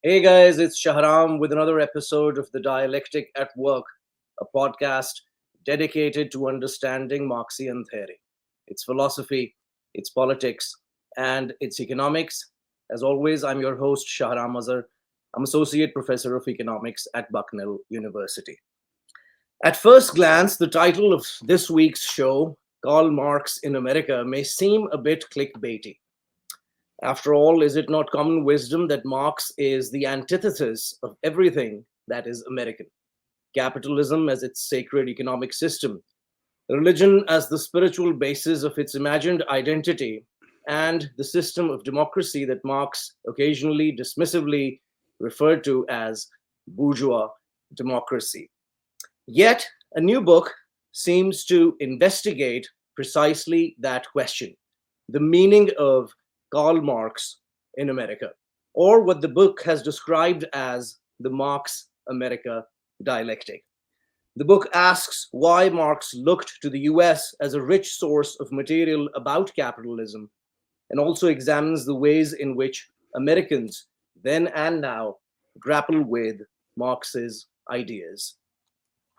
Hey guys, it's Shahram with another episode of the Dialectic at Work, a podcast dedicated to understanding Marxian theory, its philosophy, its politics, and its economics. As always, I'm your host, Shahram Azhar. I'm Associate Professor of Economics at Bucknell University. At first glance, the title of this week's show, Karl Marx in America, may seem a bit clickbaity. After all, is it not common wisdom that Marx is the antithesis of everything that is American? Capitalism as its sacred economic system, religion as the spiritual basis of its imagined identity, and the system of democracy that Marx occasionally dismissively referred to as bourgeois democracy. Yet, a new book seems to investigate precisely that question, the meaning of Karl Marx in America, or what the book has described as the Marx America dialectic. The book asks why Marx looked to the US as a rich source of material about capitalism, and also examines the ways in which Americans, then and now, grapple with Marx's ideas.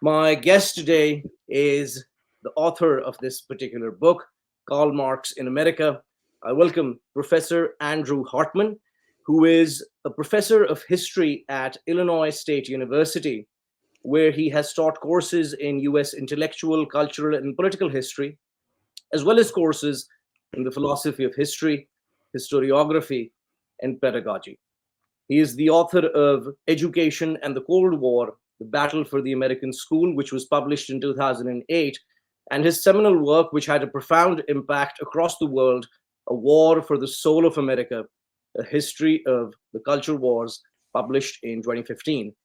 My guest today is the author of this particular book, Karl Marx in America. I welcome Professor Andrew Hartman, who is a professor of history at Illinois State University, where he has taught courses in US intellectual, cultural, and political history, as well as courses in the philosophy of history, historiography, and pedagogy. He is the author of Education and the Cold War, The Battle for the American School, which was published in 2008, and his seminal work, which had a profound impact across the world, A War for the Soul of America, A History of the Culture Wars, published in 2015.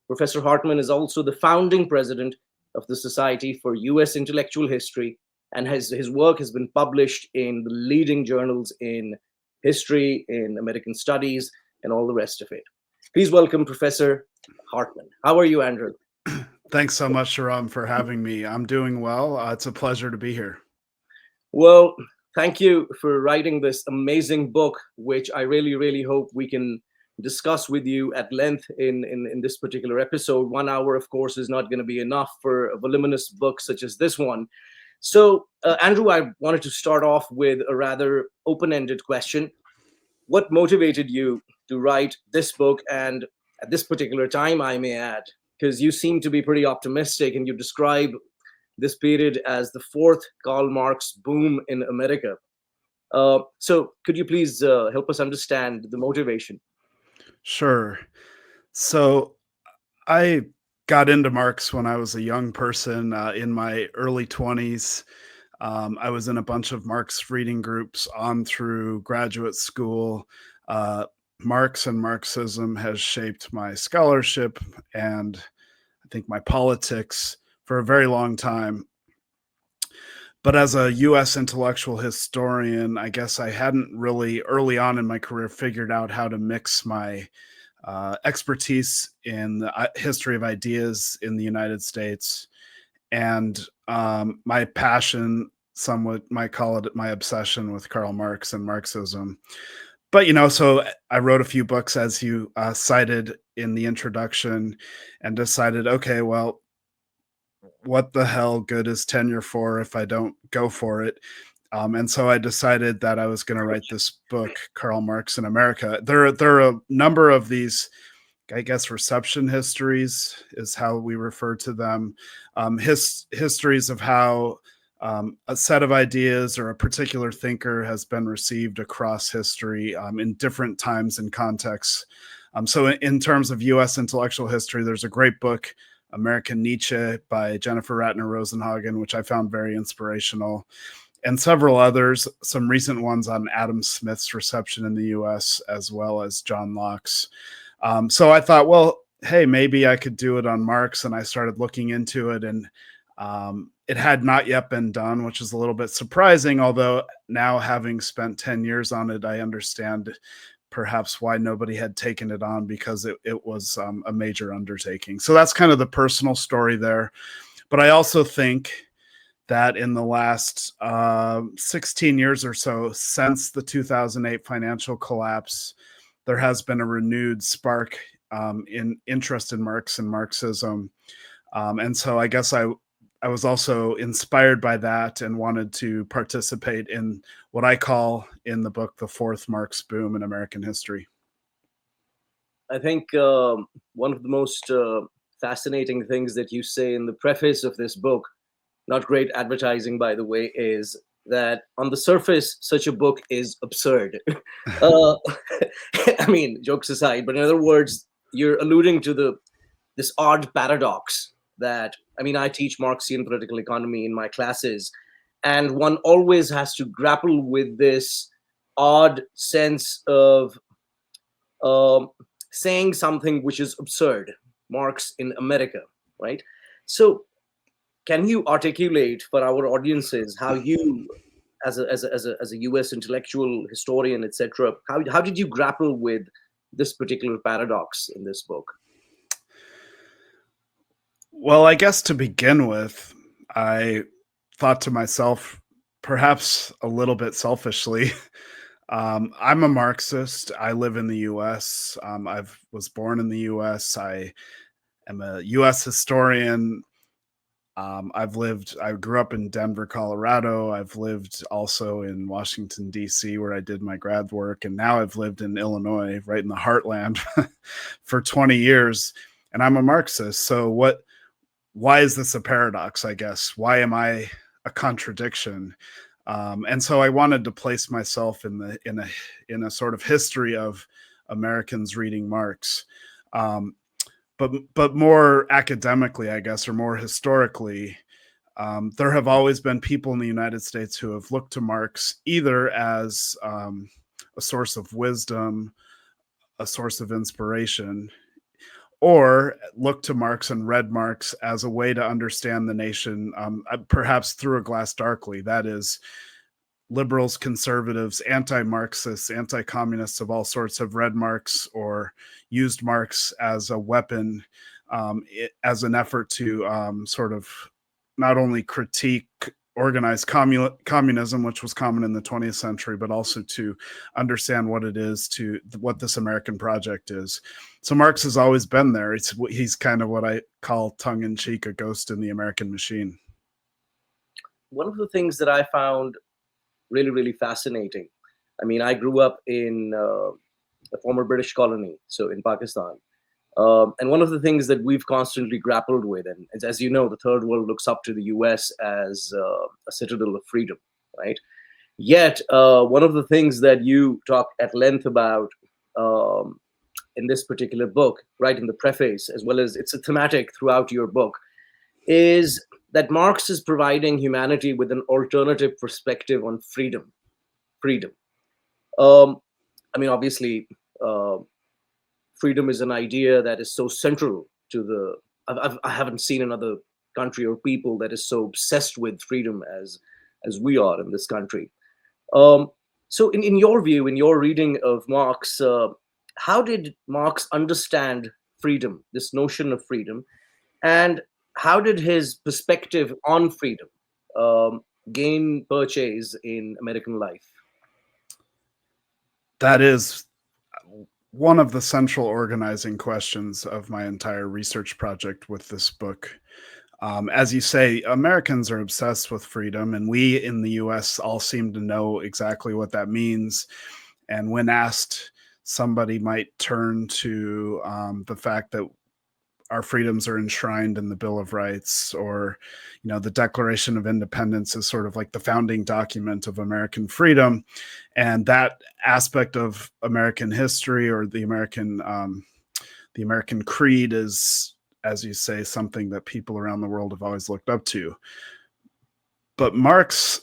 Professor Hartman is also the founding president of the Society for US Intellectual History, and his work has been published in the leading journals in history, in American studies, and all the rest of it. Please welcome Professor Hartman. How are you, Andrew? Thanks so much, Sharam, for having me. I'm doing well. It's a pleasure to be here. Well, thank you for writing this amazing book, which I really, really hope we can discuss with you at length in this particular episode. 1 hour, of course, is not going to be enough for a voluminous book such as this one. So, Andrew, I wanted to start off with a rather open-ended question. What motivated you to write this book, and at this particular time, I may add, because you seem to be pretty optimistic and you describe this period as the fourth Karl Marx boom in America. So could you please help us understand the motivation? Sure. So I got into Marx when I was a young person in my early 20s. I was in a bunch of Marx reading groups on through graduate school. Marx and Marxism has shaped my scholarship and I think my politics for a very long time. But as a US intellectual historian, I guess I hadn't really early on in my career figured out how to mix my expertise in the history of ideas in the United States and my passion, somewhat might call it my obsession with Karl Marx and Marxism. But, so I wrote a few books, as you cited in the introduction, and decided, okay, well, what the hell good is tenure for if I don't go for it? And so I decided that I was going to write this book, Karl Marx in America. There are a number of these, I guess, reception histories is how we refer to them. Histories of how a set of ideas or a particular thinker has been received across history in different times and contexts. So in terms of U.S. intellectual history, there's a great book, American Nietzsche by Jennifer Ratner Rosenhagen, which I found very inspirational, and several others, some recent ones on Adam Smith's reception in the US, as well as John Locke's. So I thought, well, hey, maybe I could do it on Marx, and I started looking into it, and it had not yet been done, which is a little bit surprising, although now having spent 10 years on it, I understand perhaps why nobody had taken it on, because it was a major undertaking. So that's kind of the personal story there. But I also think that in the last 16 years or so, since the 2008 financial collapse, there has been a renewed spark in interest in Marx and Marxism. And so I guess I was also inspired by that and wanted to participate in what I call in the book the fourth Marx boom in American history. I think one of the most fascinating things that you say in the preface of this book, not great advertising, by the way, is that on the surface, such a book is absurd. uh, I mean, jokes aside, but in other words, you're alluding to this odd paradox that, I mean, I teach Marxian political economy in my classes, and one always has to grapple with this odd sense of um, saying something which is absurd. Marx in America, right? So, can you articulate for our audiences how you, as a U.S. intellectual historian, etc., how did you grapple with this particular paradox in this book? Well, I guess to begin with, I thought to myself, perhaps a little bit selfishly, I'm a Marxist. I live in the U.S. I was born in the U.S. I am a U.S. historian. I grew up in Denver, Colorado. I've lived also in Washington, D.C., where I did my grad work. And now I've lived in Illinois, right in the heartland, for 20 years. And I'm a Marxist. So why is this a paradox, I guess? Why am I a contradiction? And so I wanted to place myself in a sort of history of Americans reading Marx. But more academically, I guess, or more historically, there have always been people in the United States who have looked to Marx either as a source of wisdom, a source of inspiration, or looked to Marx and read Marx as a way to understand the nation, perhaps through a glass darkly. That is, liberals, conservatives, anti-Marxists, anti-communists of all sorts have read Marx or used Marx as a weapon, as an effort to sort of not only critique organized communism, which was common in the 20th century, but also to understand what it is, what this American project is. So Marx has always been there. He's kind of what I call tongue-in-cheek a ghost in the American machine. One of the things that I found really, really fascinating. I mean, I grew up in the former British colony, so in Pakistan. And one of the things that we've constantly grappled with, and as you know, the third world looks up to the US as a citadel of freedom, right? Yet, one of the things that you talk at length about in this particular book, right in the preface, as well as it's a thematic throughout your book, is that Marx is providing humanity with an alternative perspective on freedom. Freedom. I mean, obviously, freedom is an idea that is so central to the. I haven't seen another country or people that is so obsessed with freedom as we are in this country. So, in your view, in your reading of Marx, how did Marx understand freedom, this notion of freedom, and how did his perspective on freedom gain purchase in American life? That is one of the central organizing questions of my entire research project with this book. As you say, Americans are obsessed with freedom, and we in the US all seem to know exactly what that means. And when asked, somebody might turn to the fact that our freedoms are enshrined in the Bill of Rights, or, the Declaration of Independence is sort of like the founding document of American freedom. And that aspect of American history, or the American creed, is, as you say, something that people around the world have always looked up to. But Marx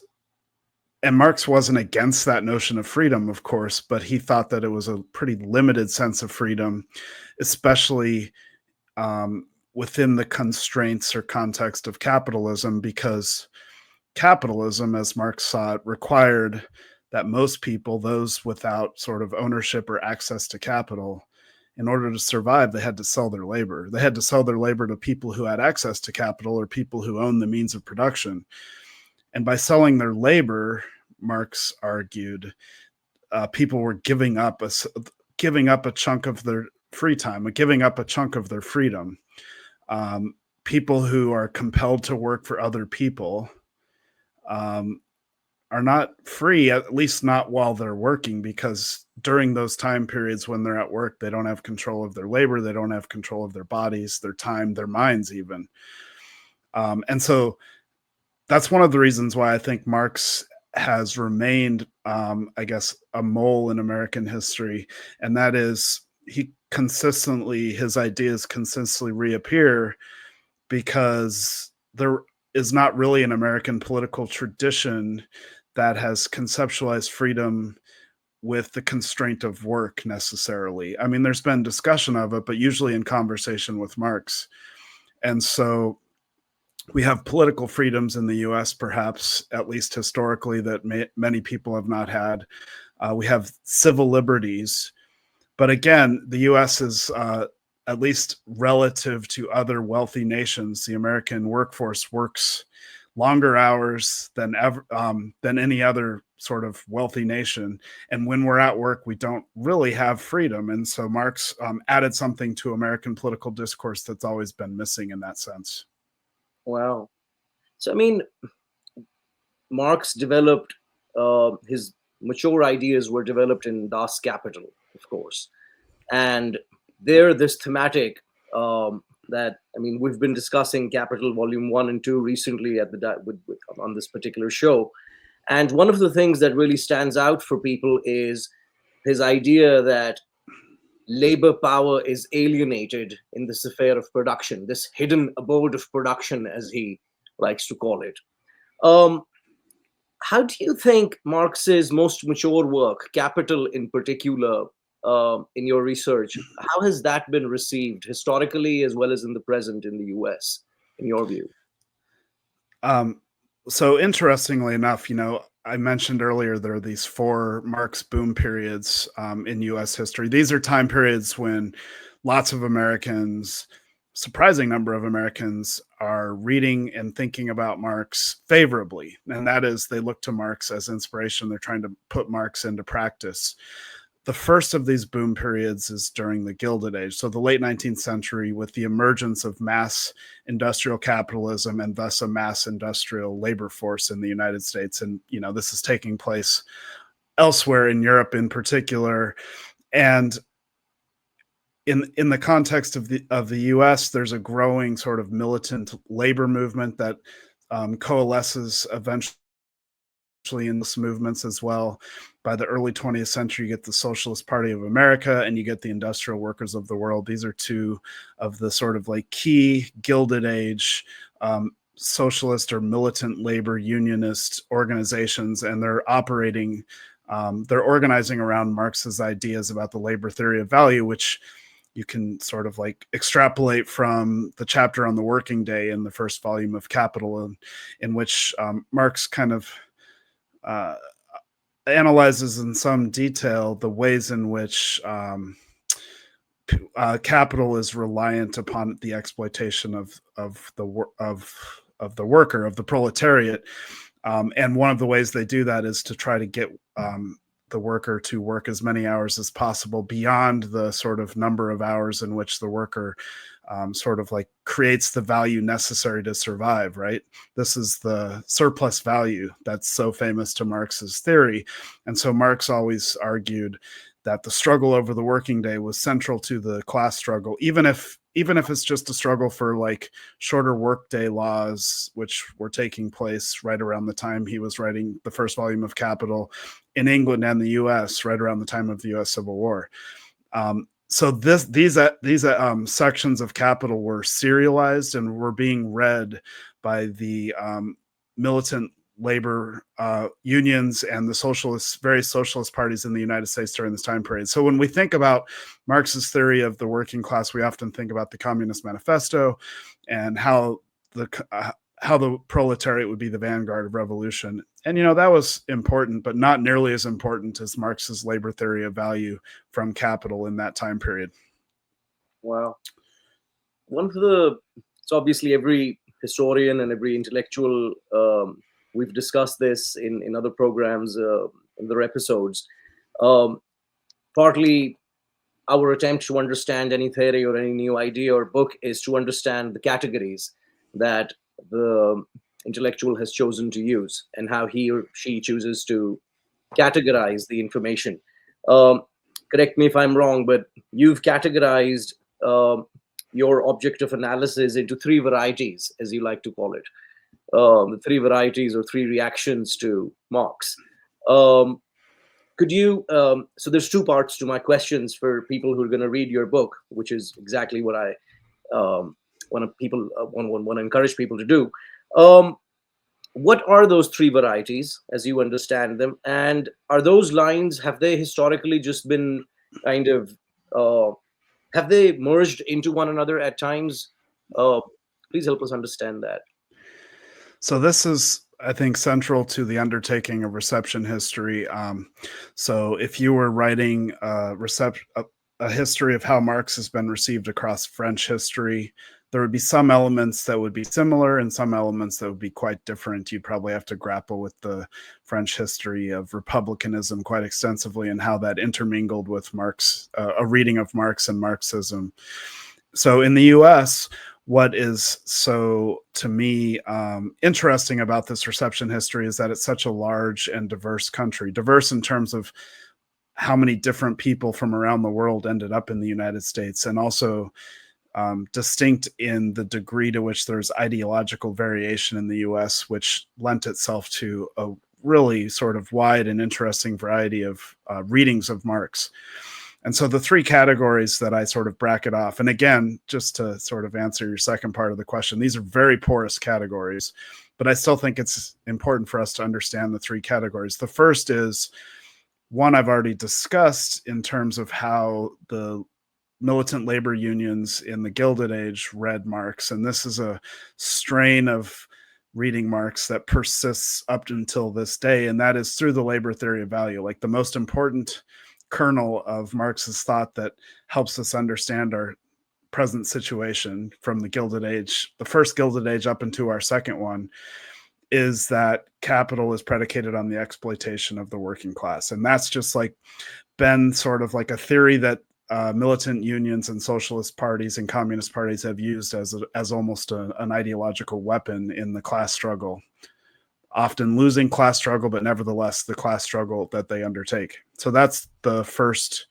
wasn't against that notion of freedom, of course, but he thought that it was a pretty limited sense of freedom, especially within the constraints or context of capitalism, because capitalism, as Marx saw it, required that most people, those without sort of ownership or access to capital, in order to survive, they had to sell their labor. They had to sell their labor to people who had access to capital, or people who owned the means of production. And by selling their labor, Marx argued, people were giving up giving up a chunk of their free time, giving up a chunk of their freedom. People who are compelled to work for other people are not free, at least not while they're working, because during those time periods when they're at work, they don't have control of their labor, they don't have control of their bodies, their time, their minds even. And so that's one of the reasons why I think Marx has remained, I guess, a mole in American history. And that is his ideas consistently reappear because there is not really an American political tradition that has conceptualized freedom with the constraint of work necessarily. I mean, there's been discussion of it, but usually in conversation with Marx. And so we have political freedoms in the US, perhaps, at least historically, that many people have not had. We have civil liberties. But again, the US is, at least relative to other wealthy nations, the American workforce works longer hours than any other sort of wealthy nation. And when we're at work, we don't really have freedom. And so Marx added something to American political discourse that's always been missing in that sense. Wow. So, I mean, Marx developed his mature ideas were developed in Das Kapital, of course. And there, this thematic that, I mean, we've been discussing Capital Volume 1 and 2 recently at on this particular show. And one of the things that really stands out for people is his idea that labor power is alienated in this affair of production, this hidden abode of production, as he likes to call it. How do you think Marx's most mature work, Capital in particular, in your research, how has that been received historically as well as in the present in the US, in your view? So interestingly enough, I mentioned earlier there are these 4 Marx boom periods in US history. These are time periods when lots of Americans, surprising number of Americans, are reading and thinking about Marx favorably. And that is, they look to Marx as inspiration. They're trying to put Marx into practice. The first of these boom periods is during the Gilded Age, so the late 19th century, with the emergence of mass industrial capitalism and thus a mass industrial labor force in the United States. And, this is taking place elsewhere in Europe in particular. And in the context of the US, there's a growing sort of militant labor movement that coalesces eventually in those movements as well. By the early 20th century, you get the Socialist Party of America and you get the Industrial Workers of the World. These are 2 of the sort of like key Gilded Age socialist or militant labor unionist organizations, and they're organizing around Marx's ideas about the labor theory of value, which you can sort of like extrapolate from the chapter on the working day in the first volume of Capital, in which Marx kind of analyzes in some detail the ways in which capital is reliant upon the exploitation of the worker, of the proletariat, and one of the ways they do that is to try to get the worker to work as many hours as possible beyond the sort of number of hours in which the worker sort of like creates the value necessary to survive, right? This is the surplus value that's so famous to Marx's theory. And so Marx always argued that the struggle over the working day was central to the class struggle, even if it's just a struggle for like shorter workday laws, which were taking place right around the time he was writing the first volume of Capital in England and the US, right around the time of the US Civil War. So these sections of Capital were serialized and were being read by the militant labor unions and the various socialist parties in the United States during this time period. So when we think about Marx's theory of the working class, we often think about the Communist Manifesto and how the proletariat would be the vanguard of revolution. And, that was important, but not nearly as important as Marx's labor theory of value from Capital in that time period. Wow. So obviously every historian and every intellectual, we've discussed this in other programs, in their episodes. Partly our attempt to understand any theory or any new idea or book is to understand the categories that the intellectual has chosen to use and how he or she chooses to categorize the information. Um, Correct me if I'm wrong, but you've categorized um, your object of analysis into three varieties, as you like to call it, the three varieties or three reactions to Marx. Um, could you? So there's two parts to my questions for people who are going to read your book, which is exactly what I want to encourage people to do. Um, what are those three varieties as you understand them, and are those lines, have they historically just been kind of uh, have they merged into one another at times? uh, Please help us understand that. So this is, I think, central to the undertaking of reception history. So if you were writing a history of how Marx has been received across French history, there would be some elements that would be similar and some elements that would be quite different. You'd probably have to grapple with the French history of republicanism quite extensively and how that intermingled with Marx, a reading of Marx and Marxism. So in the US, what is so, to me, interesting about this reception history is that it's such a large and diverse country, diverse in terms of how many different people from around the world ended up in the United States, and also distinct in the degree to which there's ideological variation in the US, which lent itself to a really sort of wide and interesting variety of readings of Marx. And so the three categories that I sort of bracket off, and again, just to sort of answer your second part of the question, these are very porous categories, but I still think it's important for us to understand the three categories. The first is one I've already discussed in terms of how the militant labor unions in the Gilded Age read Marx. And this is a strain of reading Marx that persists up until this day, and that is through the labor theory of value, like the most important kernel of Marx's thought that helps us understand our present situation from the Gilded Age, the first Gilded Age up into our second one, is that capital is predicated on the exploitation of the working class. And that's just like been sort of like a theory that militant unions and socialist parties and communist parties have used as almost an ideological weapon in the class struggle, often losing class struggle, but nevertheless the class struggle that they undertake. So that's the first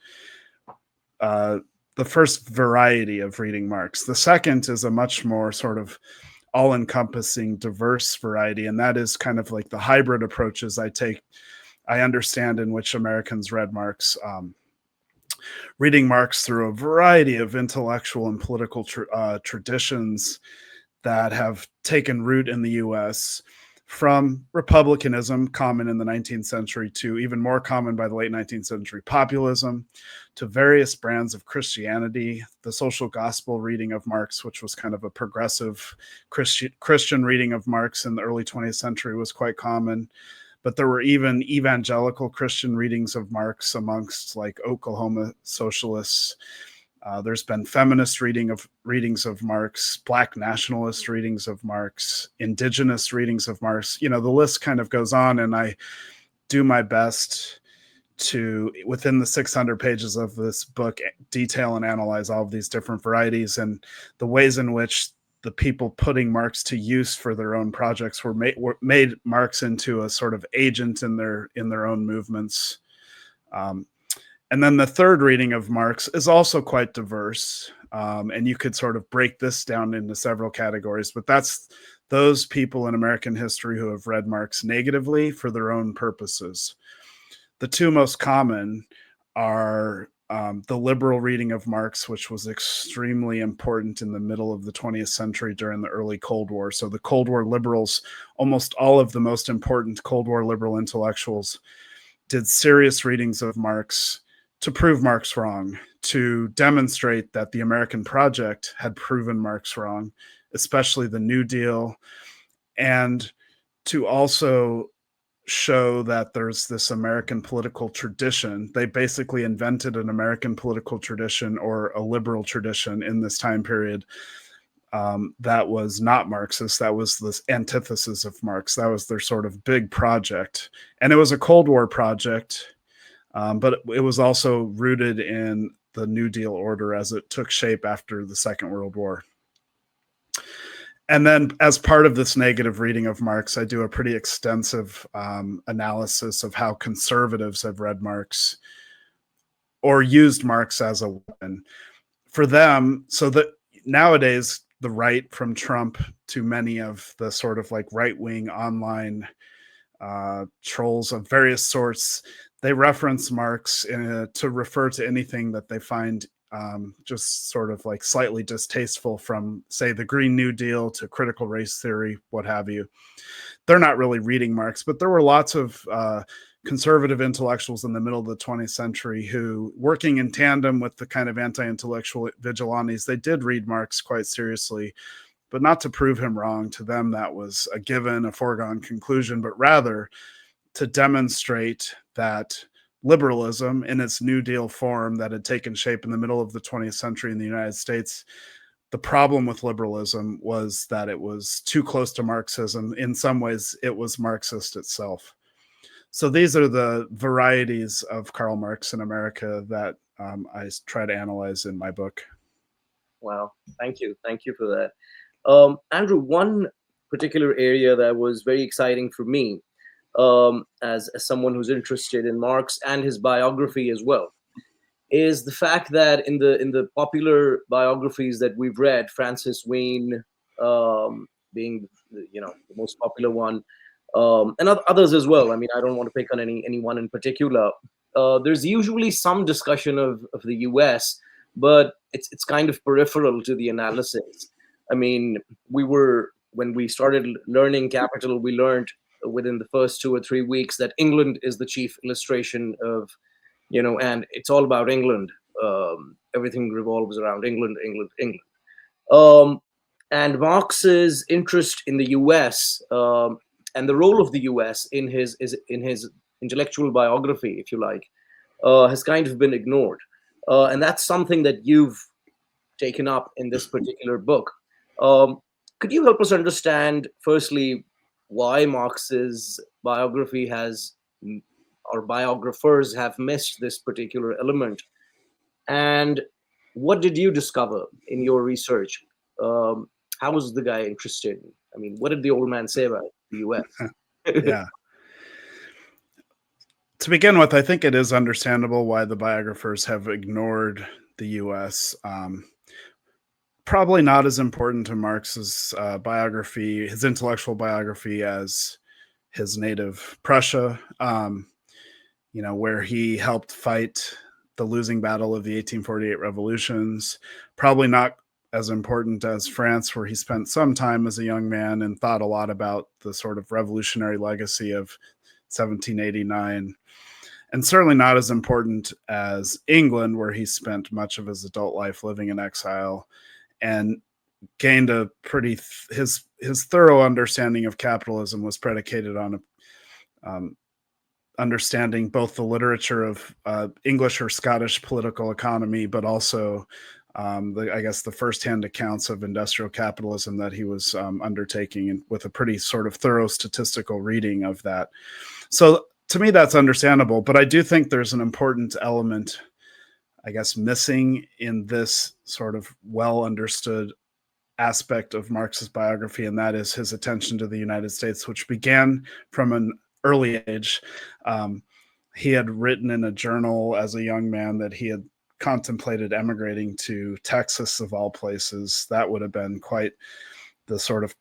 variety of reading Marx. The second is a much more sort of all-encompassing, diverse variety, and that is kind of like the hybrid approaches I understand in which Americans read Marx. Reading Marx through a variety of intellectual and political traditions that have taken root in the US, from republicanism, common in the 19th century, to even more common by the late 19th century, populism, to various brands of Christianity, the social gospel reading of Marx, which was kind of a progressive Christian reading of Marx in the early 20th century, was quite common. But there were even evangelical Christian readings of Marx amongst like Oklahoma socialists. There's been feminist readings of Marx, Black nationalist readings of Marx, indigenous readings of Marx. You know, the list kind of goes on, and I do my best to, within the 600 pages of this book, detail and analyze all of these different varieties and the ways in which the people putting Marx to use for their own projects were made Marx into a sort of agent in their own movements. And then the third reading of Marx is also quite diverse. And you could sort of break this down into several categories, but that's those people in American history who have read Marx negatively for their own purposes. The two most common are the liberal reading of Marx, which was extremely important in the middle of the 20th century during the early Cold War. So the Cold War liberals, almost all of the most important Cold War liberal intellectuals, did serious readings of Marx to prove Marx wrong, to demonstrate that the American project had proven Marx wrong, especially the New Deal, and to also show that there's this American political tradition. They basically invented an American political tradition, or a liberal tradition, in this time period that was not Marxist. That was the antithesis of Marx. That was their sort of big project. And it was a Cold War project, but it was also rooted in the New Deal order as it took shape after the Second World War. And then as part of this negative reading of Marx, I do a pretty extensive analysis of how conservatives have read Marx or used Marx as a weapon. For them, so that nowadays, the right, from Trump to many of the sort of like right-wing online trolls of various sorts, they reference Marx to refer to anything that they find just sort of like slightly distasteful, from, say, the Green New Deal to critical race theory, what have you. They're not really reading Marx, but there were lots of conservative intellectuals in the middle of the 20th century who, working in tandem with the kind of anti-intellectual vigilantes, they did read Marx quite seriously, but not to prove him wrong. To them, that was a given, a foregone conclusion, but rather to demonstrate that liberalism in its New Deal form that had taken shape in the middle of the 20th century in the United States, the problem with liberalism was that it was too close to Marxism. In some ways, it was Marxist itself. So these are the varieties of Karl Marx in America that I try to analyze in my book. Wow, thank you for that. Andrew, one particular area that was very exciting for me, as someone who's interested in Marx and his biography as well, is the fact that in the popular biographies that we've read, Francis Wayne being the most popular one, and others as well. I mean, I don't want to pick on anyone in particular. There's usually some discussion of the U.S., but it's kind of peripheral to the analysis. I mean, when we started learning Capital, we learned within the first 2 or 3 weeks that England is the chief illustration of, and it's all about England. Everything revolves around England, England, England. And Marx's interest in the U.S. And the role of the U.S. in his intellectual biography, if you like, has kind of been ignored, and that's something that you've taken up in this particular book. Could you help us understand, firstly, why Marx's biography or biographers have missed this particular element, and what did you discover in your research? How was the guy interested? I mean, what did the old man say about the U.S.? Yeah. To begin with, I think it is understandable why the biographers have ignored the U.S. Probably not as important to Marx's biography, his intellectual biography, as his native Prussia, where he helped fight the losing battle of the 1848 revolutions. Probably not as important as France, where he spent some time as a young man and thought a lot about the sort of revolutionary legacy of 1789. And certainly not as important as England, where he spent much of his adult life living in exile and gained a pretty his thorough understanding of capitalism was predicated on understanding both the literature of English or Scottish political economy, but also the firsthand accounts of industrial capitalism that he was undertaking, and with a pretty sort of thorough statistical reading of that. So to me, that's understandable, but I do think there's an important element, I guess, missing in this sort of well understood aspect of Marx's biography, and that is his attention to the United States, which began from an early age. He had written in a journal as a young man that he had contemplated emigrating to Texas, of all places. That would have been quite the sort of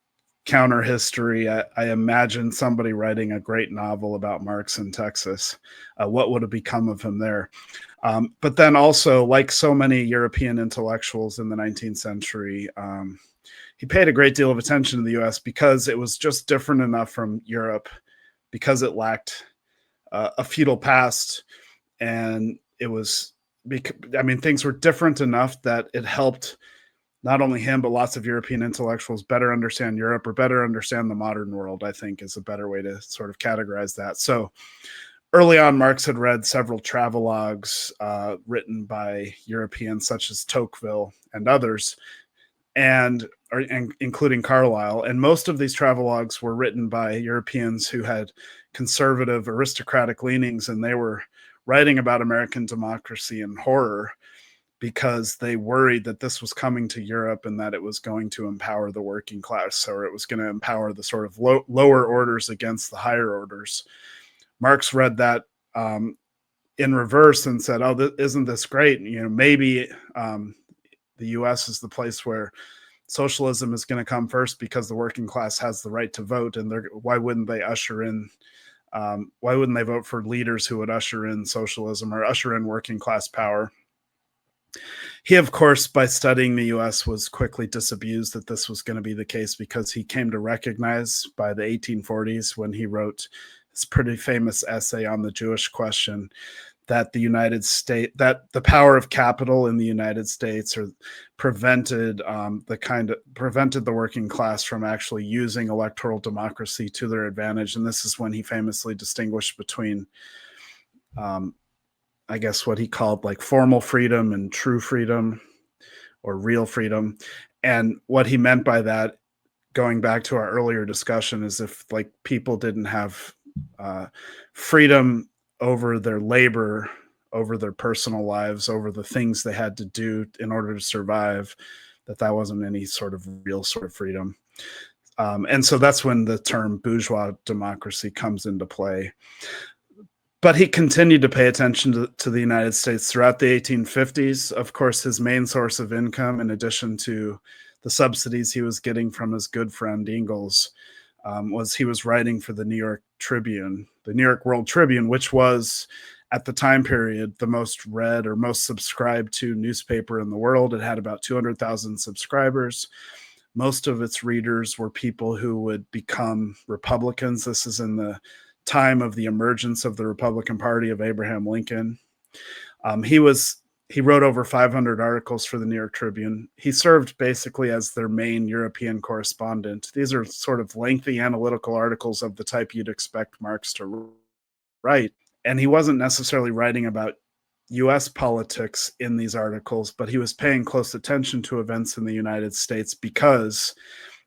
counter history. I imagine somebody writing a great novel about Marx in Texas. What would have become of him there? But then also, like so many European intellectuals in the 19th century, he paid a great deal of attention to the US because it was just different enough from Europe, because it lacked a feudal past, and it was, things were different enough that it helped not only him, but lots of European intellectuals better understand Europe, or better understand the modern world, I think is a better way to sort of categorize that. So early on, Marx had read several travelogues written by Europeans such as Tocqueville and others, and including Carlyle. And most of these travelogues were written by Europeans who had conservative aristocratic leanings, and they were writing about American democracy and horror. because they worried that this was coming to Europe and that it was going to empower the working class, or it was going to empower the sort of lower orders against the higher orders. Marx read that in reverse and said, "Oh, isn't this great? Maybe the U.S. is the place where socialism is going to come first because the working class has the right to vote, and why wouldn't they usher in? Why wouldn't they vote for leaders who would usher in socialism or usher in working class power?" He, of course, by studying the U.S., was quickly disabused that this was going to be the case, because he came to recognize by the 1840s, when he wrote his pretty famous essay on the Jewish question, that that the power of capital in the United States prevented the working class from actually using electoral democracy to their advantage. And this is when he famously distinguished between I guess what he called like formal freedom and true freedom, or real freedom. And what he meant by that, going back to our earlier discussion, is if like people didn't have freedom over their labor, over their personal lives, over the things they had to do in order to survive, that wasn't any sort of real sort of freedom. And so that's when the term bourgeois democracy comes into play. But he continued to pay attention to the United States throughout the 1850s. Of course, his main source of income, in addition to the subsidies he was getting from his good friend Ingalls, was he was writing for the New York World Tribune, which was, at the time period, the most read or most subscribed to newspaper in the world. It had about 200,000 subscribers. Most of its readers were people who would become Republicans. This is in the time of the emergence of the Republican Party of Abraham Lincoln. He wrote over 500 articles for the New York Tribune. He served basically as their main European correspondent. These are sort of lengthy analytical articles of the type you'd expect Marx to write. And he wasn't necessarily writing about US politics in these articles, but he was paying close attention to events in the United States, because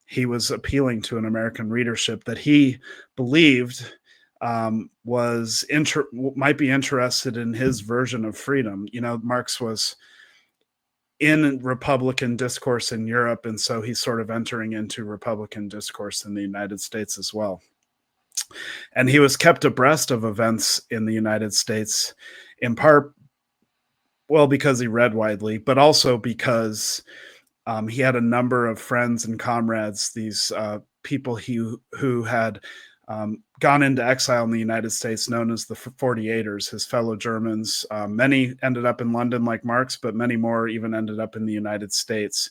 he was appealing to an American readership that he believed might be interested in his version of freedom. Marx was in Republican discourse in Europe, and so he's sort of entering into Republican discourse in the United States as well. And he was kept abreast of events in the United States, in part, well, because he read widely, but also because he had a number of friends and comrades, these people who had gone into exile in the United States, known as the 48ers, his fellow Germans. Many ended up in London like Marx, but many more even ended up in the United States.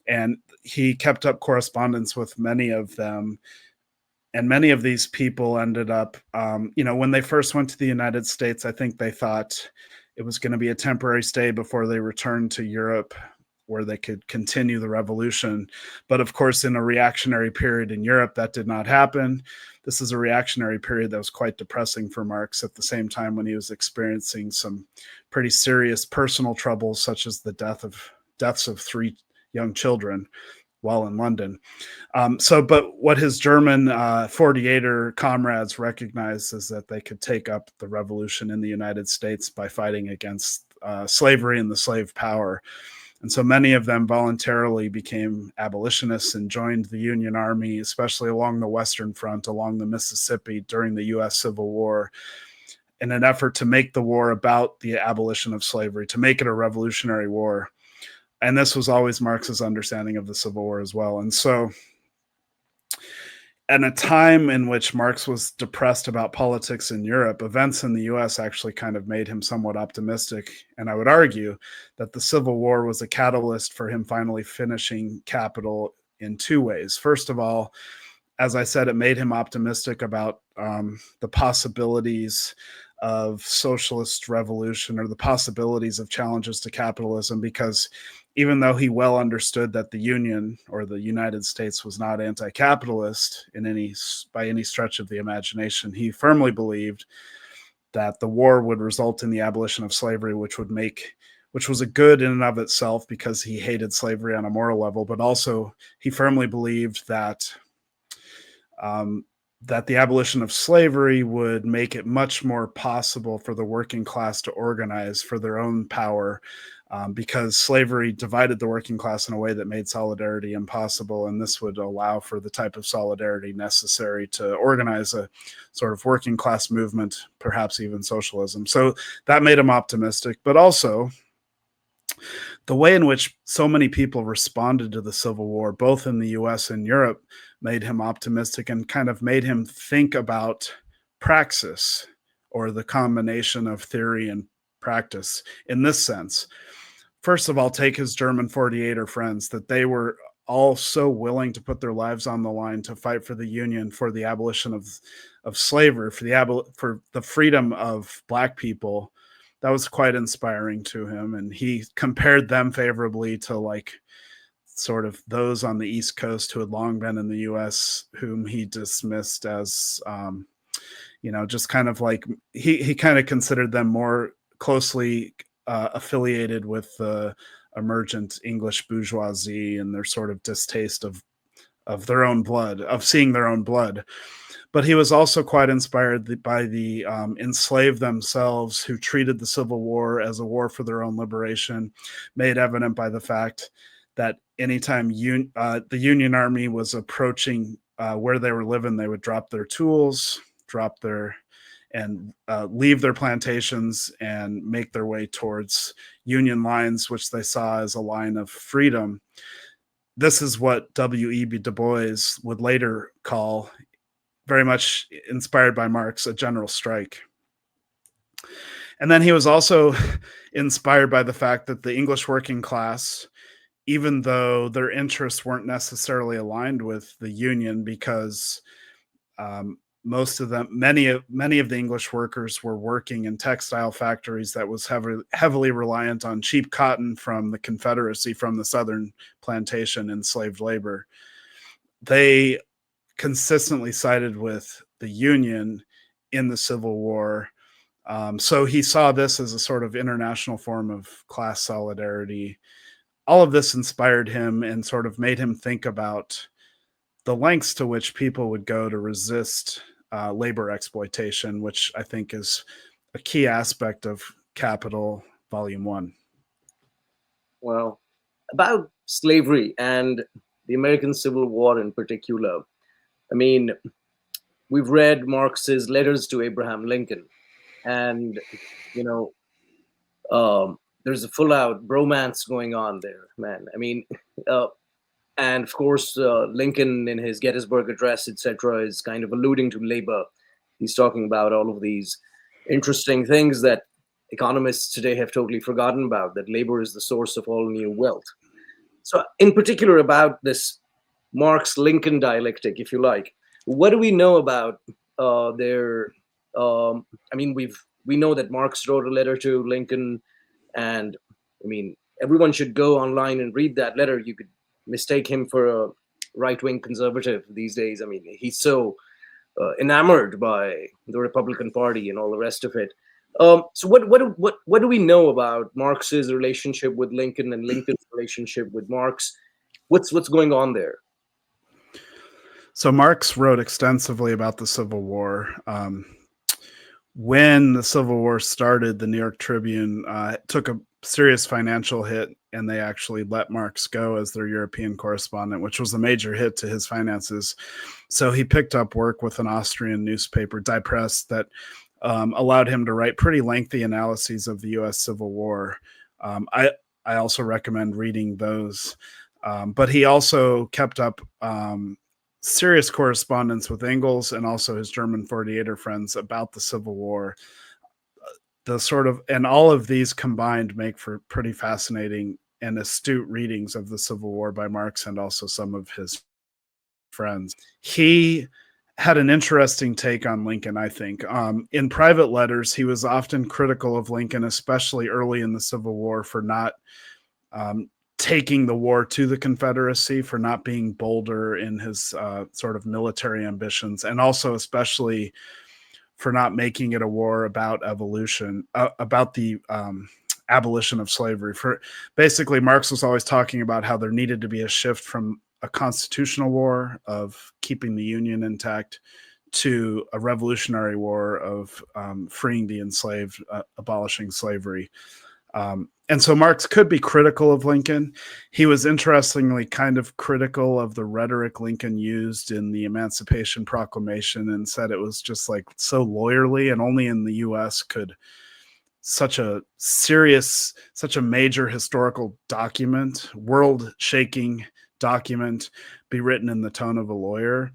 And he kept up correspondence with many of them. And many of these people ended up, when they first went to the United States, I think they thought it was going to be a temporary stay before they returned to Europe, where they could continue the revolution. But of course, in a reactionary period in Europe, that did not happen. This is a reactionary period that was quite depressing for Marx, at the same time when he was experiencing some pretty serious personal troubles, such as the deaths of 3 young children while in London. But what his German 48er comrades recognized is that they could take up the revolution in the United States by fighting against slavery and the slave power. And so many of them voluntarily became abolitionists and joined the Union Army, especially along the Western Front, along the Mississippi during the U.S. Civil War, in an effort to make the war about the abolition of slavery, to make it a revolutionary war. And this was always Marx's understanding of the Civil War as well. And so, at a time in which Marx was depressed about politics in Europe, events in the US actually kind of made him somewhat optimistic. And I would argue that the Civil War was a catalyst for him finally finishing Capital in 2 ways. First of all, as I said, it made him optimistic about the possibilities of socialist revolution, or the possibilities of challenges to capitalism, because even though he well understood that the Union, or the United States, was not anti-capitalist by any stretch of the imagination, he firmly believed that the war would result in the abolition of slavery, which was a good in and of itself, because he hated slavery on a moral level. But also, he firmly believed that that the abolition of slavery would make it much more possible for the working class to organize for their own power, because slavery divided the working class in a way that made solidarity impossible. And this would allow for the type of solidarity necessary to organize a sort of working class movement, perhaps even socialism. So that made him optimistic, but also the way in which so many people responded to the Civil War, both in the US and Europe, made him optimistic and kind of made him think about praxis, or the combination of theory and practice, in this sense. First of all, take his German 48er friends, that they were all so willing to put their lives on the line to fight for the Union, for the abolition of slavery, for the freedom of Black people. That was quite inspiring to him, and he compared them favorably to, like, sort of those on the East Coast who had long been in the U.S., whom he dismissed as, just kind of like, he kind of considered them more closely affiliated with the emergent English bourgeoisie and their sort of distaste of their own blood, of seeing their own blood. But he was also quite inspired by the enslaved themselves, who treated the Civil War as a war for their own liberation, made evident by the fact that anytime the Union Army was approaching where they were living, they would drop their tools, leave their plantations and make their way towards Union lines, which they saw as a line of freedom. This is what W.E.B. Du Bois would later call, very much inspired by Marx, a general strike. And then he was also inspired by the fact that the English working class, even though their interests weren't necessarily aligned with the Union, because many of the English workers were working in textile factories that was heavily reliant on cheap cotton from the Confederacy, from the Southern plantation enslaved labor. They consistently sided with the Union in the Civil War. So he saw this as a sort of international form of class solidarity. All of this inspired him and sort of made him think about the lengths to which people would go to resist labor exploitation, which I think is a key aspect of Capital, Volume 1. Well, about slavery and the American Civil War in particular, I mean, we've read Marx's letters to Abraham Lincoln, and, there's a full-out bromance going on there, man. I mean, and of course, Lincoln in his Gettysburg Address, etc., is kind of alluding to labor. He's talking about all of these interesting things that economists today have totally forgotten about, that labor is the source of all new wealth. So in particular about this Marx-Lincoln dialectic, if you like, what do we know about their, we know that Marx wrote a letter to Lincoln, and I mean, everyone should go online and read that letter. You could mistake him for a right-wing conservative these days. I mean, he's so enamored by the Republican Party and all the rest of it. So what do we know about Marx's relationship with Lincoln and Lincoln's relationship with Marx? What's going on there? So Marx wrote extensively about the Civil War. When the Civil War started, the New York Tribune took a serious financial hit, and they actually let Marx go as their European correspondent, which was a major hit to his finances. So he picked up work with an Austrian newspaper, Die Presse, that allowed him to write pretty lengthy analyses of the U.S. Civil War. I also recommend reading those. But he also kept up serious correspondence with Engels and also his German 48er friends about the Civil War. And all of these combined make for pretty fascinating and astute readings of the Civil War by Marx and also some of his friends. He had an interesting take on Lincoln, I think. In private letters, he was often critical of Lincoln, especially early in the Civil War, for not taking the war to the Confederacy, for not being bolder in his sort of military ambitions, and also especially for not making it a war about evolution, about the abolition of slavery. For basically, Marx was always talking about how there needed to be a shift from a constitutional war of keeping the Union intact to a revolutionary war of freeing the enslaved, abolishing slavery. And so Marx could be critical of Lincoln. He was interestingly kind of critical of the rhetoric Lincoln used in the Emancipation Proclamation, and said it was just like so lawyerly, and only in the US could such a major historical document, world shaking document, be written in the tone of a lawyer.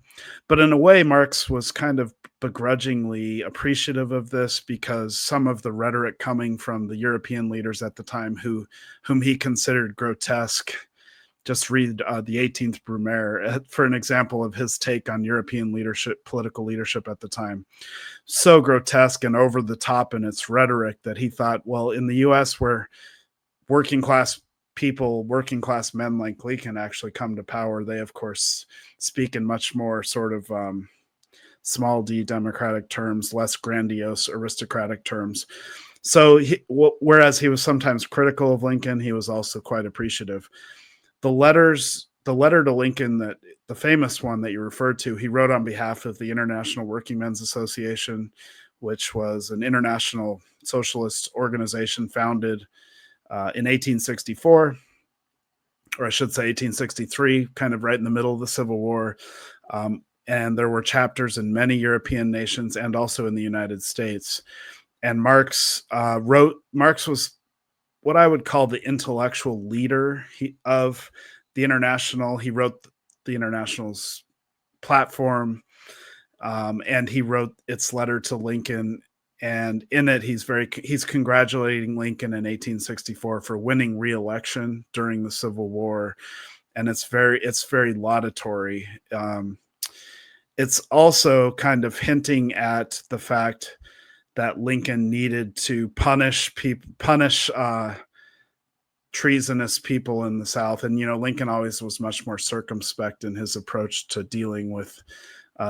But in a way, Marx was kind of begrudgingly appreciative of this, because some of the rhetoric coming from the European leaders at the time, whom he considered grotesque. Just read the 18th Brumaire for an example of his take on European leadership, political leadership at the time. So grotesque and over the top in its rhetoric that he thought, well, in the US, where working class people, working class men like Lincoln actually come to power, they of course speak in much more sort of small d democratic terms, less grandiose aristocratic terms. So whereas he was sometimes critical of Lincoln, he was also quite appreciative. The letter to Lincoln, that the famous one that you referred to, he wrote on behalf of the International Working Men's Association, which was an international socialist organization founded in 1864, or I should say 1863, kind of right in the middle of the Civil War. And there were chapters in many European nations and also in the United States. And Marx was what I would call the intellectual leader of the International. He wrote the International's platform, and he wrote its letter to Lincoln. And in it, he's congratulating Lincoln in 1864 for winning re-election during the Civil War, and it's very laudatory. It's also kind of hinting at the fact that Lincoln needed to punish treasonous people in the South. And, Lincoln always was much more circumspect in his approach to dealing with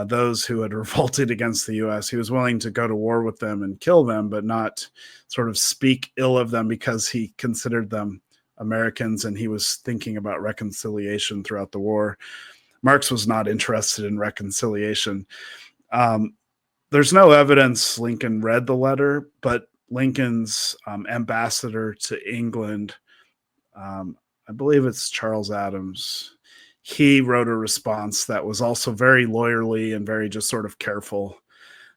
those who had revolted against the U.S. He was willing to go to war with them and kill them, but not sort of speak ill of them because he considered them Americans and he was thinking about reconciliation throughout the war. Marx was not interested in reconciliation. There's no evidence Lincoln read the letter, but Lincoln's ambassador to England, I believe it's Charles Adams, he wrote a response that was also very lawyerly and very just sort of careful.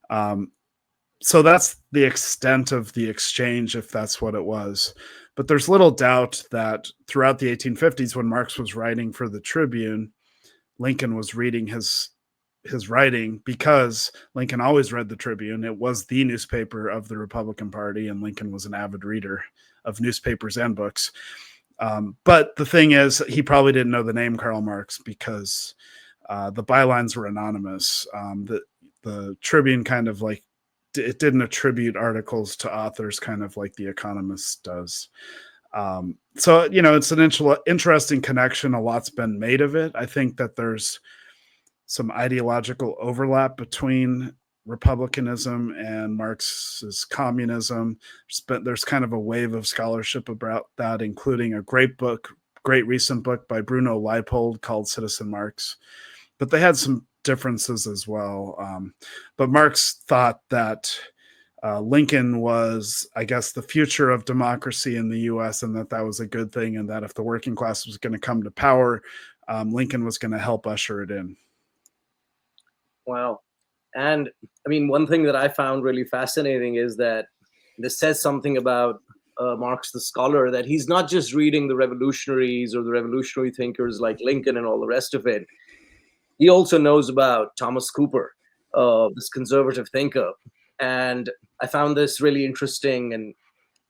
So that's the extent of the exchange, if that's what it was. But there's little doubt that throughout the 1850s, when Marx was writing for the Tribune, Lincoln was reading his writing, because Lincoln always read the Tribune. It was the newspaper of the Republican Party, and Lincoln was an avid reader of newspapers and books. But the thing is, he probably didn't know the name Karl Marx because the bylines were anonymous. The Tribune kind of like, it didn't attribute articles to authors kind of like The Economist does. So, it's an interesting connection. A lot's been made of it. I think that there's some ideological overlap between republicanism and Marx's communism. There's kind of a wave of scholarship about that, including a great recent book by Bruno Leipold called Citizen Marx. But they had some differences as well. But Marx thought that Lincoln was, I guess, the future of democracy in the U.S., and that was a good thing, and that if the working class was going to come to power, Lincoln was going to help usher it in. Wow. And I mean, one thing that I found really fascinating is that this says something about Marx the scholar, that he's not just reading the revolutionaries or the revolutionary thinkers like Lincoln and all the rest of it. He also knows about Thomas Cooper, this conservative thinker. And I found this really interesting, and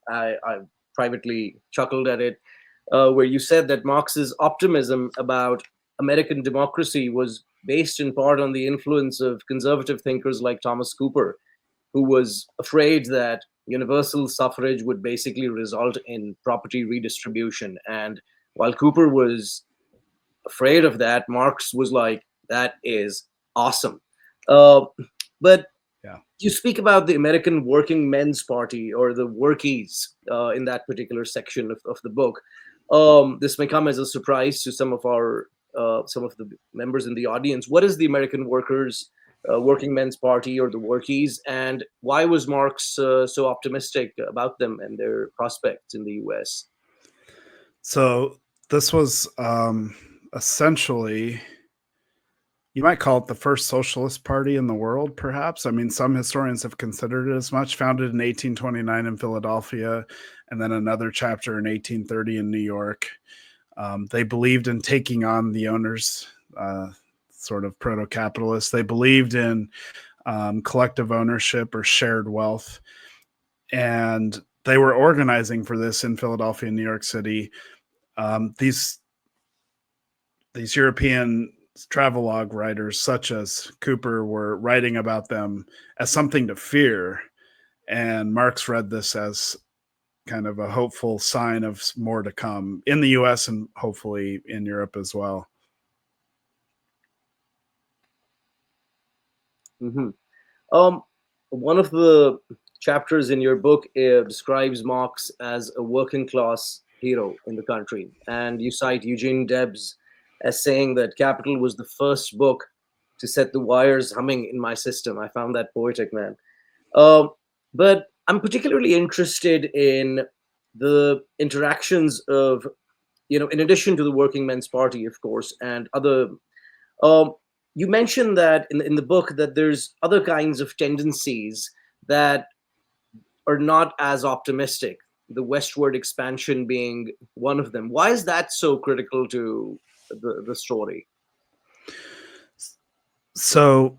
I privately chuckled at it, where you said that Marx's optimism about American democracy was based in part on the influence of conservative thinkers like Thomas Cooper, who was afraid that universal suffrage would basically result in property redistribution. And while Cooper was afraid of that, Marx was like, that is awesome. But yeah, you speak about the American Working Men's Party, or the Workies, in that particular section of the book. This may come as a surprise to some of the members in the audience. What is the American Workers Working Men's Party or the Workies, and why was Marx so optimistic about them and their prospects in the U.S.? So this was essentially, you might call it the first socialist party in the world, perhaps. I mean, some historians have considered it as much. Founded in 1829 in Philadelphia, and then another chapter in 1830 in New York. They believed in taking on the owners, sort of proto-capitalists. They believed in collective ownership or shared wealth. And they were organizing for this in Philadelphia and New York City. These European travelogue writers, such as Cooper, were writing about them as something to fear. And Marx read this as kind of a hopeful sign of more to come in the US and hopefully in Europe as well. Mm-hmm. One of the chapters in your book describes Marx as a working class hero in the country, and you cite Eugene Debs as saying that Capital was the first book to set the wires humming in my system. I found that poetic, man. Um, but I'm particularly interested in the interactions of, in addition to the Working Men's Party, of course, and other. Um, you mentioned that in the book that there's other kinds of tendencies that are not as optimistic, the westward expansion being one of them. Why is that so critical to the story? So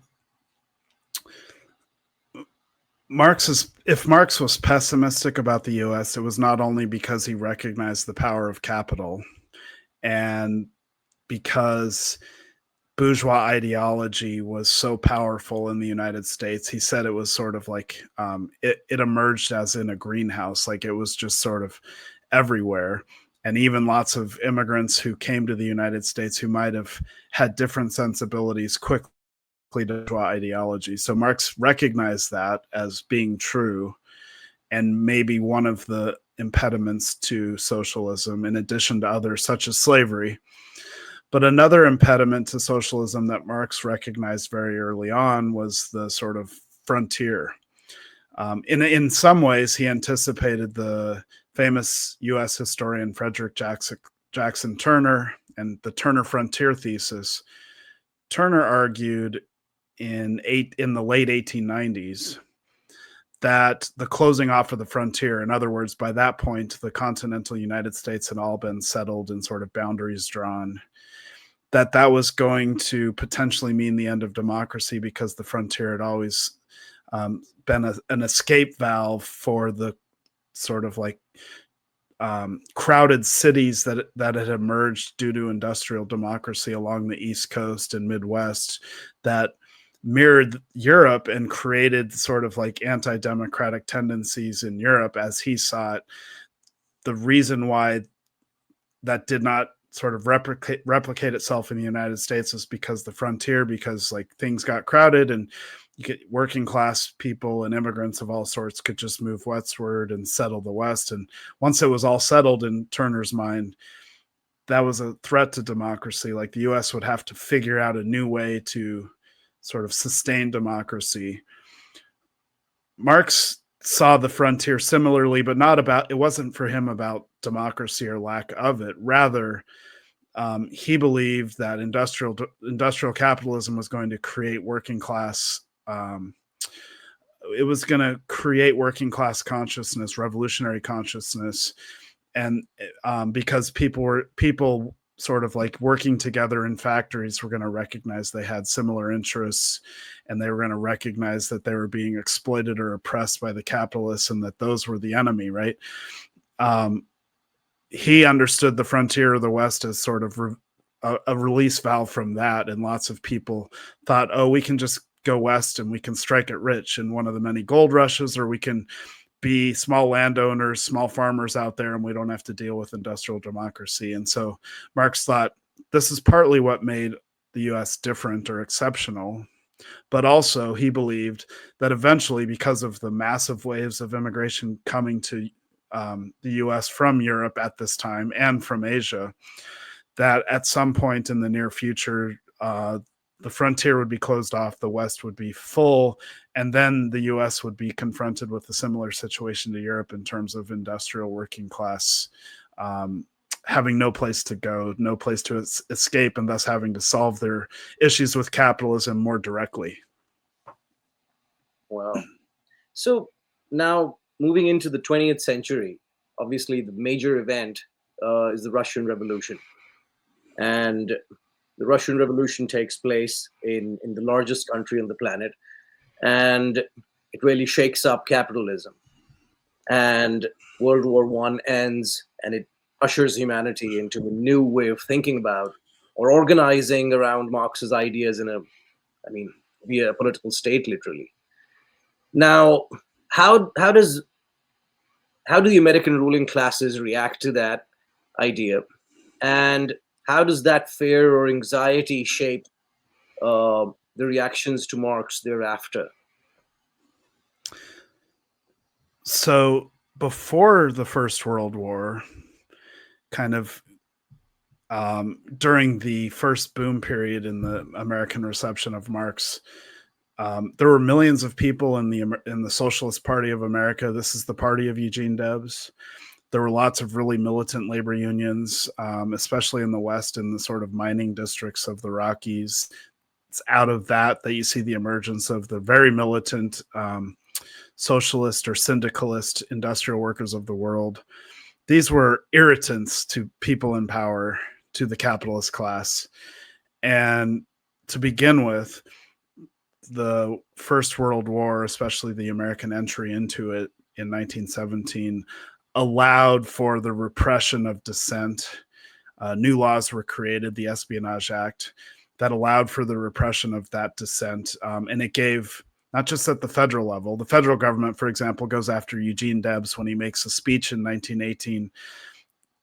if Marx was pessimistic about the US, it was not only because he recognized the power of capital and because bourgeois ideology was so powerful in the United States. He said it was sort of like it emerged as in a greenhouse, like it was just sort of everywhere. And even lots of immigrants who came to the United States who might have had different sensibilities quickly to bourgeois ideology. So Marx recognized that as being true and maybe one of the impediments to socialism, in addition to others such as slavery. But another impediment to socialism that Marx recognized very early on was the sort of frontier. In some ways, he anticipated the famous U.S. historian Frederick Jackson Turner and the Turner frontier thesis. Turner argued in the late 1890s that the closing off of the frontier, in other words, by that point, the continental United States had all been settled and sort of boundaries drawn, that was going to potentially mean the end of democracy because the frontier had always been an escape valve for the sort of like crowded cities that had emerged due to industrial democracy along the East Coast and Midwest that mirrored Europe and created sort of like anti-democratic tendencies in Europe as he saw it. The reason why that did not sort of replicate itself in the United States is because the frontier, because like things got crowded and you get working class people and immigrants of all sorts could just move westward and settle the West. And once it was all settled in Turner's mind, that was a threat to democracy. Like the US would have to figure out a new way to sort of sustain democracy. Marx saw the frontier similarly, but it wasn't for him about democracy or lack of it. Rather, he believed that industrial capitalism was going to create working class. It was going to create working class consciousness, revolutionary consciousness, and because people sort of like working together in factories were going to recognize they had similar interests, and they were going to recognize that they were being exploited or oppressed by the capitalists, and that those were the enemy, right? He understood the frontier of the West as sort of a release valve from that. And lots of people thought, oh, we can just go west and we can strike it rich in one of the many gold rushes, or we can be small landowners, small farmers out there, and we don't have to deal with industrial democracy. And so Marx thought this is partly what made the US different or exceptional. But also he believed that eventually, because of the massive waves of immigration coming to the US from Europe at this time and from Asia, that at some point in the near future, the frontier would be closed off, the West would be full, and then the US would be confronted with a similar situation to Europe in terms of industrial working class having no place to go, no place to escape, and thus having to solve their issues with capitalism more directly. Wow. So now moving into the 20th century, obviously the major event is the Russian Revolution. And the Russian Revolution takes place in the largest country on the planet, and it really shakes up capitalism. And World War I ends, and it ushers humanity into a new way of thinking about or organizing around Marx's ideas via a political state, literally. Now, how do the American ruling classes react to that idea, and how does that fear or anxiety shape the reactions to Marx thereafter? So before the First World War, kind of during the first boom period in the American reception of Marx, there were millions of people in the Socialist Party of America. This is the party of Eugene Debs. There were lots of really militant labor unions, especially in the West, in the sort of mining districts of the Rockies. It's out of that you see the emergence of the very militant socialist or syndicalist industrial workers of the world. These were irritants to people in power, to the capitalist class. And to begin with, the First World War, especially the American entry into it in 1917, allowed for the repression of dissent. New laws were created, the Espionage Act, that allowed for the repression of that dissent. And it gave, not just at the federal level, the federal government, for example, goes after Eugene Debs when he makes a speech in 1918,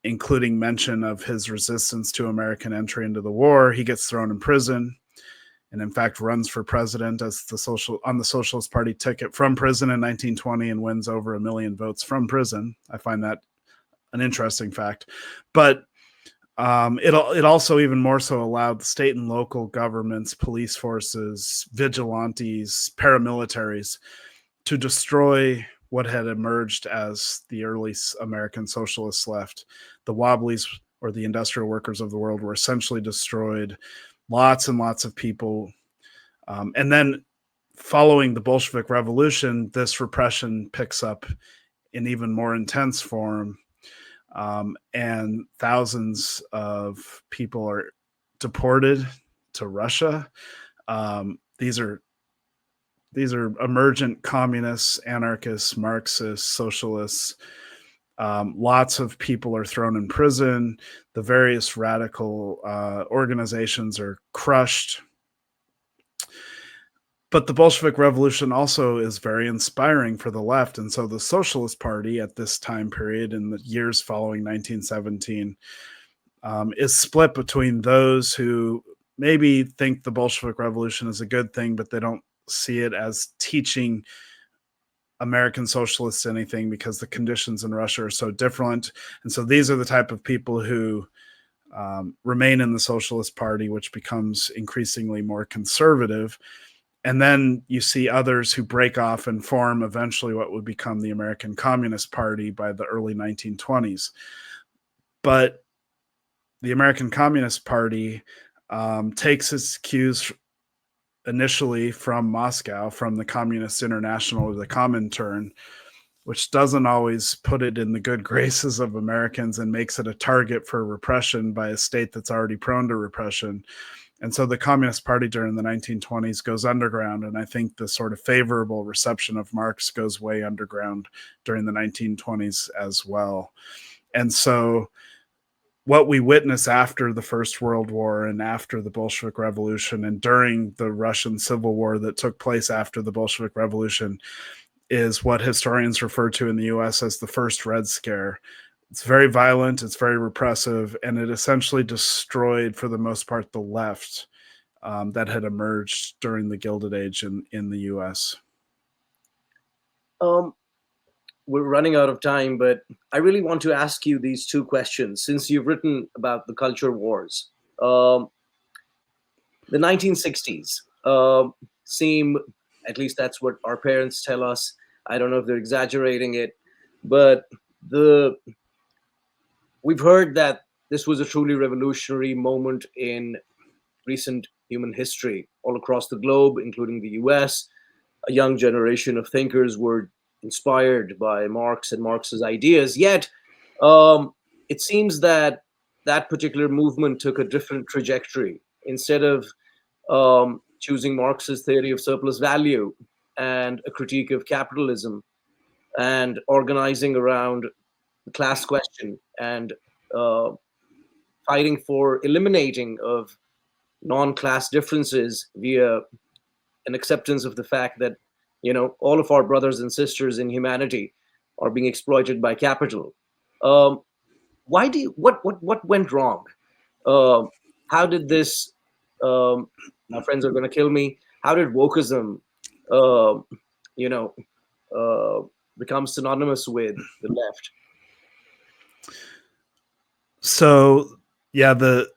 including mention of his resistance to American entry into the war. He gets thrown in prison, and in fact runs for president as on the Socialist Party ticket from prison in 1920 and wins over 1 million votes from prison. I find that an interesting fact. But it also even more so allowed the state and local governments, police forces, vigilantes, paramilitaries to destroy what had emerged as the early American socialist left. The Wobblies, or the industrial workers of the world, were essentially destroyed. Lots and lots of people. And then following the Bolshevik Revolution, this repression picks up in even more intense form. And thousands of people are deported to Russia. These are emergent communists, anarchists, Marxists, socialists. Lots of people are thrown in prison. The various radical organizations are crushed. But the Bolshevik Revolution also is very inspiring for the left. And so the Socialist Party at this time period, in the years following 1917, is split between those who maybe think the Bolshevik Revolution is a good thing, but they don't see it as teaching American socialists anything because the conditions in Russia are so different. And so these are the type of people who remain in the Socialist Party, which becomes increasingly more conservative. And then you see others who break off and form eventually what would become the American Communist Party by the early 1920s. But the American Communist Party takes its cues initially from Moscow, from the Communist International, or the Comintern, which doesn't always put it in the good graces of Americans and makes it a target for repression by a state that's already prone to repression. And so the Communist Party during the 1920s goes underground, and I think the sort of favorable reception of Marx goes way underground during the 1920s as well. And so what we witness after the First World War and after the Bolshevik Revolution and during the Russian Civil War that took place after the Bolshevik Revolution is what historians refer to in the US as the First Red Scare. It's very violent, it's very repressive, and it essentially destroyed, for the most part, the left that had emerged during the Gilded Age in the US. We're running out of time, but I really want to ask you these two questions since you've written about the culture wars. The 1960s seem, at least that's what our parents tell us. I don't know if they're exaggerating it, but the we've heard that this was a truly revolutionary moment in recent human history all across the globe, including the US. A young generation of thinkers were inspired by Marx and Marx's ideas. Yet, um, it seems that that particular movement took a different trajectory. Instead of choosing Marx's theory of surplus value and a critique of capitalism and organizing around the class question and uh, fighting for eliminating of non-class differences via an acceptance of the fact that all of our brothers and sisters in humanity are being exploited by capital. Um, why do you, what went wrong? Um, how did this? My friends are going to kill me. How did wokeism, um, you know, uh, become synonymous with the left? So, yeah, the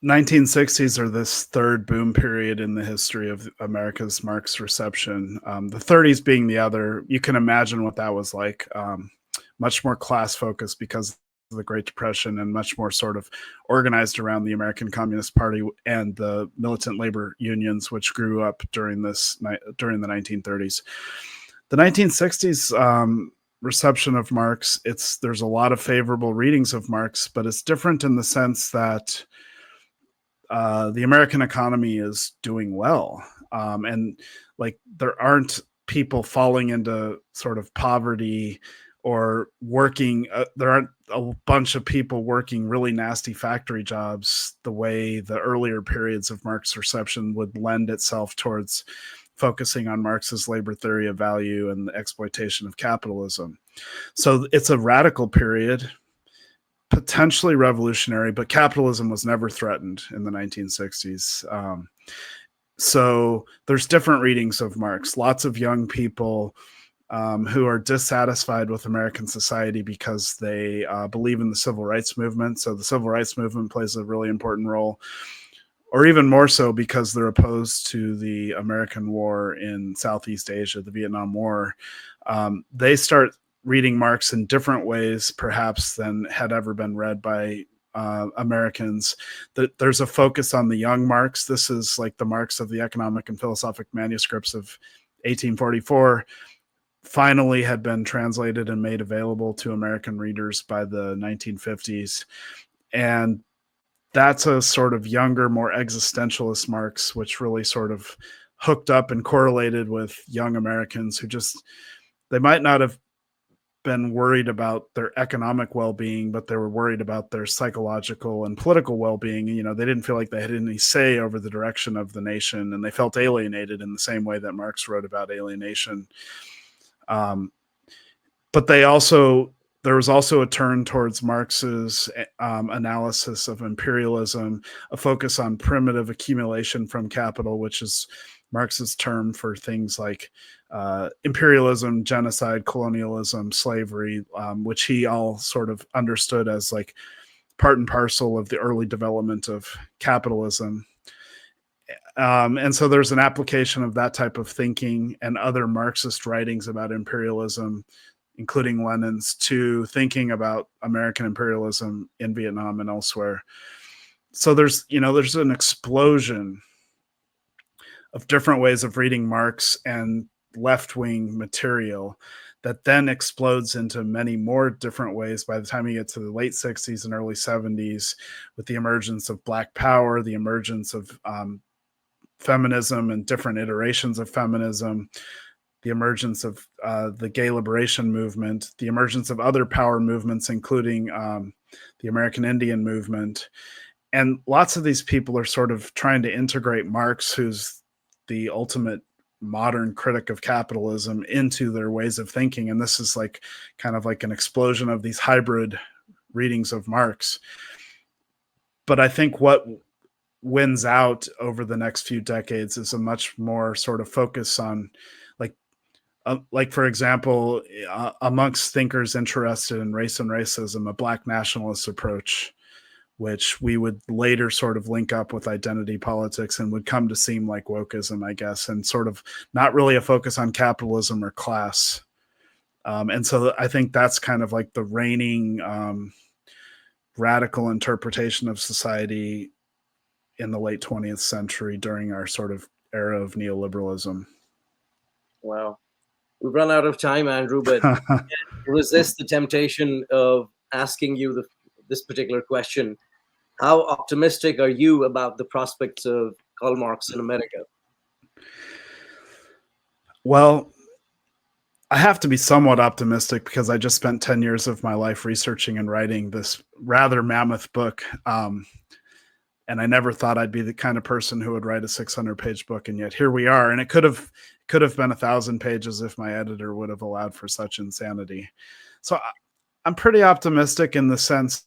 1960s are this third boom period in the history of America's Marx reception. The 30s being the other. You can imagine what that was like. Much more class focused because of the Great Depression, and much more sort of organized around the American Communist Party and the militant labor unions, which grew up during the 1930s. The 1960s reception of Marx, there's a lot of favorable readings of Marx, but it's different in the sense that the American economy is doing well, and like there aren't people falling into sort of poverty or working. There aren't a bunch of people working really nasty factory jobs the way the earlier periods of Marx reception would lend itself towards focusing on Marx's labor theory of value and the exploitation of capitalism. So it's a radical period, potentially revolutionary, but capitalism was never threatened in the 1960s. So there's different readings of Marx. Lots of young people who are dissatisfied with American society because they believe in the civil rights movement. So the civil rights movement plays a really important role, or even more so because they're opposed to the American war in Southeast Asia, the Vietnam War. They start reading Marx in different ways, perhaps, than had ever been read by Americans. There's a focus on the young Marx. This is like the Marx of the economic and philosophic manuscripts of 1844 finally had been translated and made available to American readers by the 1950s. And that's a sort of younger, more existentialist Marx, which really sort of hooked up and correlated with young Americans who just, they might not have been worried about their economic well-being, but they were worried about their psychological and political well-being. You know, they didn't feel like they had any say over the direction of the nation, and they felt alienated in the same way that Marx wrote about alienation. But there was also a turn towards Marx's analysis of imperialism, a focus on primitive accumulation from capital, which is Marx's term for things like imperialism, genocide, colonialism, slavery, which he all sort of understood as like part and parcel of the early development of capitalism. And so there's an application of that type of thinking and other Marxist writings about imperialism, including Lenin's, to thinking about American imperialism in Vietnam and elsewhere. So there's an explosion of different ways of reading Marx and left-wing material that then explodes into many more different ways by the time you get to the late 60s and early 70s, with the emergence of Black Power, the emergence of feminism and different iterations of feminism, the emergence of the gay liberation movement, the emergence of other power movements, including the American Indian movement. And lots of these people are sort of trying to integrate Marx, who's the ultimate modern critic of capitalism, into their ways of thinking. And this is like kind of like an explosion of these hybrid readings of Marx. But I think what wins out over the next few decades is a much more sort of focus on like for example, amongst thinkers interested in race and racism, a Black nationalist approach which we would later sort of link up with identity politics and would come to seem like wokeism, I guess, and sort of not really a focus on capitalism or class. And so I think that's kind of like the reigning radical interpretation of society in the late 20th century during our sort of era of neoliberalism. Wow. We've run out of time, Andrew, but resist the temptation of asking you this particular question. How optimistic are you about the prospects of Karl Marx in America? Well, I have to be somewhat optimistic because I just spent 10 years of my life researching and writing this rather mammoth book. And I never thought I'd be the kind of person who would write a 600-page book, and yet here we are. And it could have been 1,000 pages if my editor would have allowed for such insanity. So I'm pretty optimistic in the sense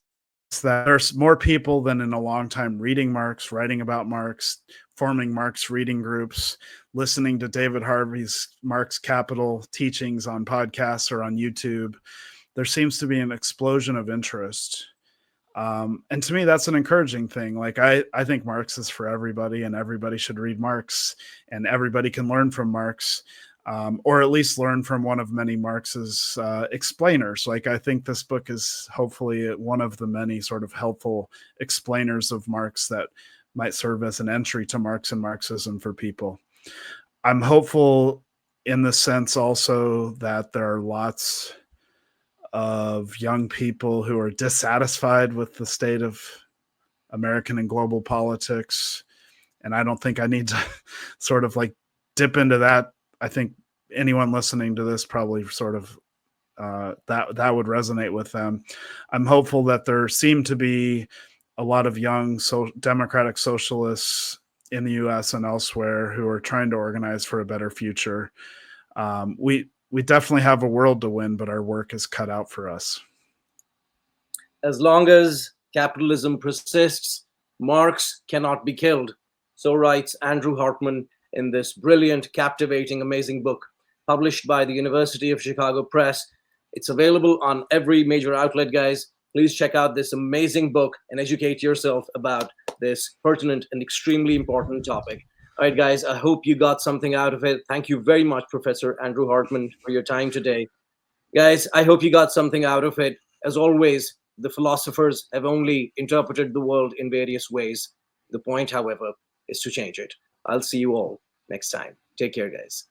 that there's more people than in a long time reading Marx, writing about Marx, forming Marx reading groups, listening to David Harvey's Marx Capital teachings on podcasts or on YouTube. There seems to be an explosion of interest. And to me, that's an encouraging thing. Like, I think Marx is for everybody, and everybody should read Marx, and everybody can learn from Marx, or at least learn from one of many Marx's explainers. Like, I think this book is hopefully one of the many sort of helpful explainers of Marx that might serve as an entry to Marx and Marxism for people. I'm hopeful in the sense also that there are lots of young people who are dissatisfied with the state of American and global politics. And I don't think I need to sort of like dip into that. I think anyone listening to this probably sort of that would resonate with them. I'm hopeful that there seem to be a lot of young democratic socialists in the US and elsewhere who are trying to organize for a better future. We definitely have a world to win, but our work is cut out for us. As long as capitalism persists, Marx cannot be killed. So writes Andrew Hartman in this brilliant, captivating, amazing book published by the University of Chicago Press. It's available on every major outlet, guys. Please check out this amazing book and educate yourself about this pertinent and extremely important topic. All right, guys, I hope you got something out of it. Thank you very much, Professor Andrew Hartman, for your time today. Guys, I hope you got something out of it. As always, the philosophers have only interpreted the world in various ways. The point, however, is to change it. I'll see you all next time. Take care, guys.